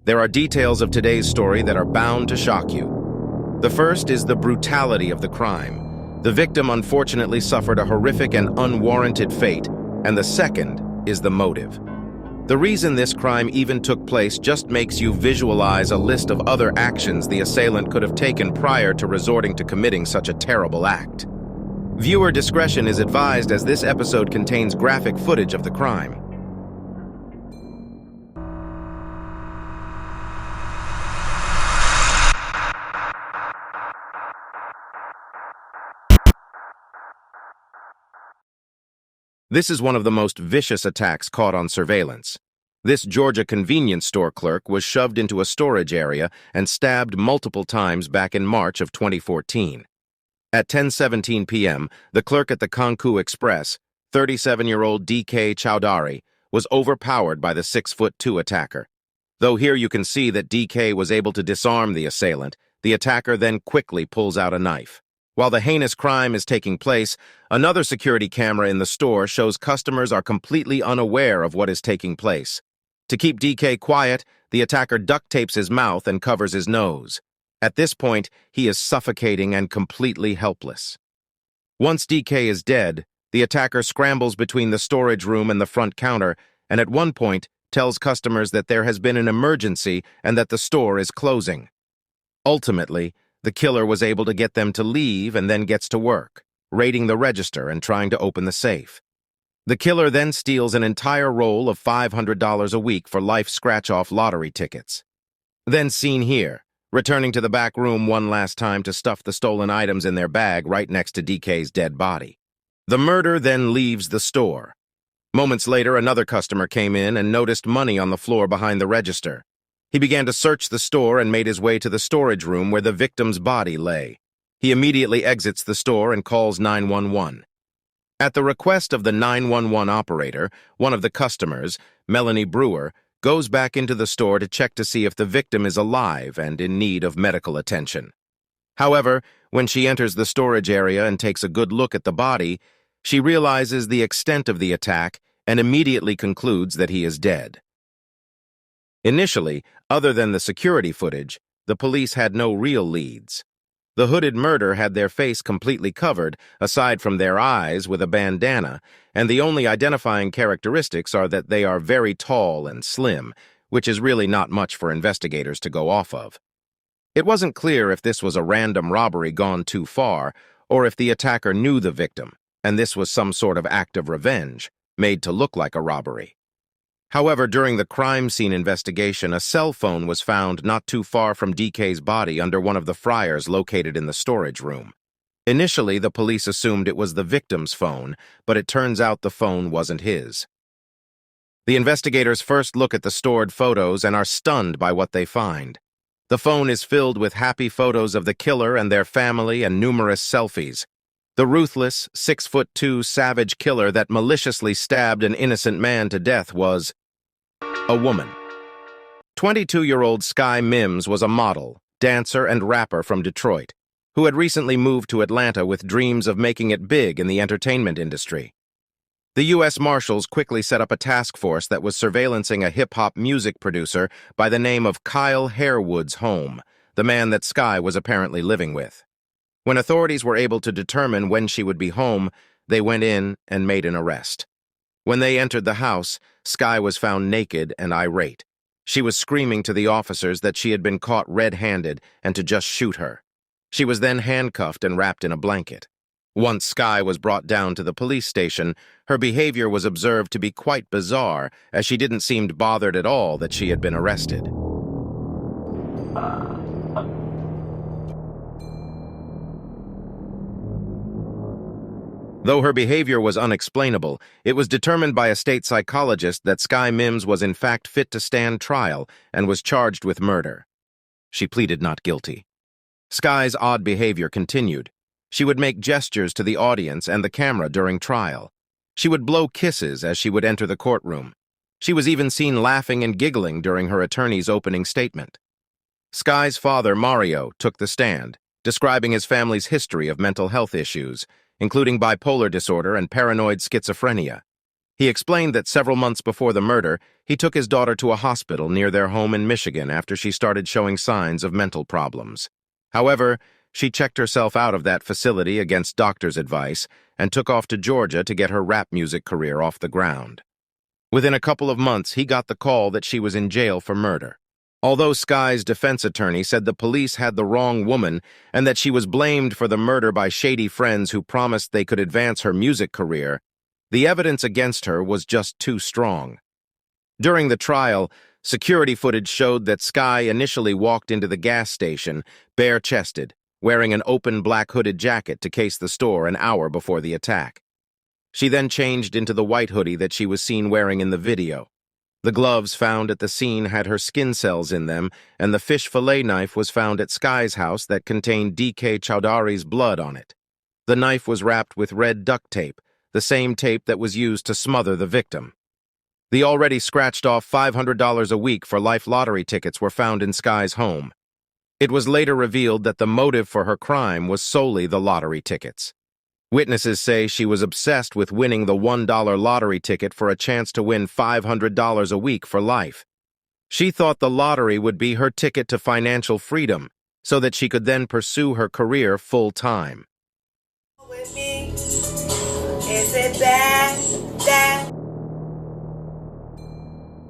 There are details of today's story that are bound to shock you. The first is the brutality of the crime. The victim unfortunately suffered a horrific and unwarranted fate, and the second is the motive. The reason this crime even took place just makes you visualize a list of other actions the assailant could have taken prior to resorting to committing such a terrible act. Viewer discretion is advised as this episode contains graphic footage of the crime. This is one of the most vicious attacks caught on surveillance. This Georgia convenience store clerk was shoved into a storage area and stabbed multiple times back in March of 2014. At 10:17 p.m., the clerk at the Kanku Express, 37-year-old D.K. Chowdhury, was overpowered by the 6'2" attacker. Though here you can see that D.K. was able to disarm the assailant, the attacker then quickly pulls out a knife. While the heinous crime is taking place, another security camera in the store shows customers are completely unaware of what is taking place. To keep DK quiet, the attacker duct tapes his mouth and covers his nose. At this point, he is suffocating and completely helpless. Once DK is dead, the attacker scrambles between the storage room and the front counter, and at one point tells customers that there has been an emergency and that the store is closing. Ultimately, the killer was able to get them to leave and then gets to work, raiding the register and trying to open the safe. The killer then steals an entire roll of $500 a week for life scratch-off lottery tickets. Then seen here, returning to the back room one last time to stuff the stolen items in their bag right next to DK's dead body. The murder then leaves the store. Moments later, another customer came in and noticed money on the floor behind the register. He began to search the store and made his way to the storage room where the victim's body lay. He immediately exits the store and calls 911. At the request of the 911 operator, one of the customers, Melanie Brewer, goes back into the store to check to see if the victim is alive and in need of medical attention. However, when she enters the storage area and takes a good look at the body, she realizes the extent of the attack and immediately concludes that he is dead. Initially, other than the security footage, the police had no real leads. The hooded murderer had their face completely covered, aside from their eyes, with a bandana, and the only identifying characteristics are that they are very tall and slim, which is really not much for investigators to go off of. It wasn't clear if this was a random robbery gone too far, or if the attacker knew the victim, and this was some sort of act of revenge, made to look like a robbery. However, during the crime scene investigation, a cell phone was found not too far from DK's body under one of the fryers located in the storage room. Initially, the police assumed it was the victim's phone, but it turns out the phone wasn't his. The investigators first look at the stored photos and are stunned by what they find. The phone is filled with happy photos of the killer and their family and numerous selfies. The ruthless, 6'2" savage killer that maliciously stabbed an innocent man to death was a woman. 22-year-old Sky Mims was a model, dancer, and rapper from Detroit, who had recently moved to Atlanta with dreams of making it big in the entertainment industry. The U.S. Marshals quickly set up a task force that was surveillancing a hip-hop music producer by the name of Kyle Harewood's home, the man that Sky was apparently living with. When authorities were able to determine when she would be home, they went in and made an arrest. When they entered the house, Sky was found naked and irate. She was screaming to the officers that she had been caught red-handed and to just shoot her. She was then handcuffed and wrapped in a blanket. Once Sky was brought down to the police station, her behavior was observed to be quite bizarre, as she didn't seem bothered at all that she had been arrested. Though her behavior was unexplainable, it was determined by a state psychologist that Sky Mims was in fact fit to stand trial and was charged with murder. She pleaded not guilty. Sky's odd behavior continued. She would make gestures to the audience and the camera during trial. She would blow kisses as she would enter the courtroom. She was even seen laughing and giggling during her attorney's opening statement. Sky's father, Mario, took the stand, describing his family's history of mental health issues, including bipolar disorder and paranoid schizophrenia. He explained that several months before the murder, he took his daughter to a hospital near their home in Michigan after she started showing signs of mental problems. However, she checked herself out of that facility against doctor's advice and took off to Georgia to get her rap music career off the ground. Within a couple of months, he got the call that she was in jail for murder. Although Sky's defense attorney said the police had the wrong woman and that she was blamed for the murder by shady friends who promised they could advance her music career, the evidence against her was just too strong. During the trial, security footage showed that Sky initially walked into the gas station, bare-chested, wearing an open black hooded jacket to case the store an hour before the attack. She then changed into the white hoodie that she was seen wearing in the video. The gloves found at the scene had her skin cells in them, and the fish fillet knife was found at Sky's house that contained D.K. Chowdhury's blood on it. The knife was wrapped with red duct tape, the same tape that was used to smother the victim. The already scratched-off $500 a week for life lottery tickets were found in Sky's home. It was later revealed that the motive for her crime was solely the lottery tickets. Witnesses say she was obsessed with winning the $1 lottery ticket for a chance to win $500 a week for life. She thought the lottery would be her ticket to financial freedom, so that she could then pursue her career full-time. With me? Is it bad?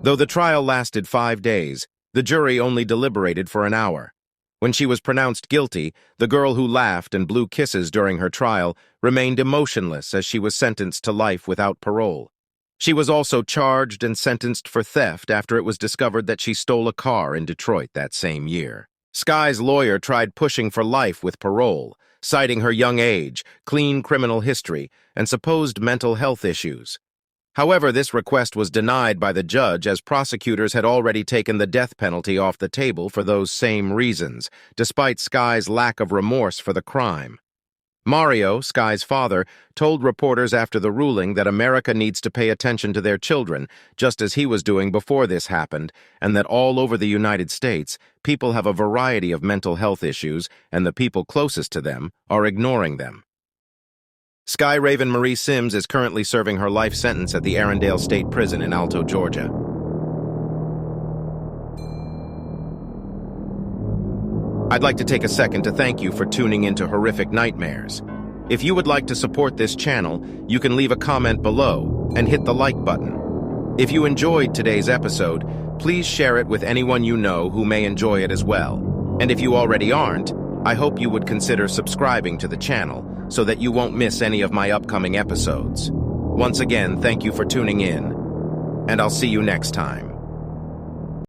Though the trial lasted 5 days, the jury only deliberated for an hour. When she was pronounced guilty, the girl who laughed and blew kisses during her trial remained emotionless as she was sentenced to life without parole. She was also charged and sentenced for theft after it was discovered that she stole a car in Detroit that same year. Sky's lawyer tried pushing for life with parole, citing her young age, clean criminal history, and supposed mental health issues. However, this request was denied by the judge as prosecutors had already taken the death penalty off the table for those same reasons, despite Sky's lack of remorse for the crime. Mario, Sky's father, told reporters after the ruling that America needs to pay attention to their children, just as he was doing before this happened, and that all over the United States, people have a variety of mental health issues, and the people closest to them are ignoring them. Sky Raven Marie Sims is currently serving her life sentence at the Arendelle State Prison in Alto, Georgia. I'd like to take a second to thank you for tuning into Horrific Nightmares. If you would like to support this channel, you can leave a comment below and hit the like button. If you enjoyed today's episode, please share it with anyone you know who may enjoy it as well. And if you already aren't, I hope you would consider subscribing to the channel so that you won't miss any of my upcoming episodes. Once again, thank you for tuning in, and I'll see you next time.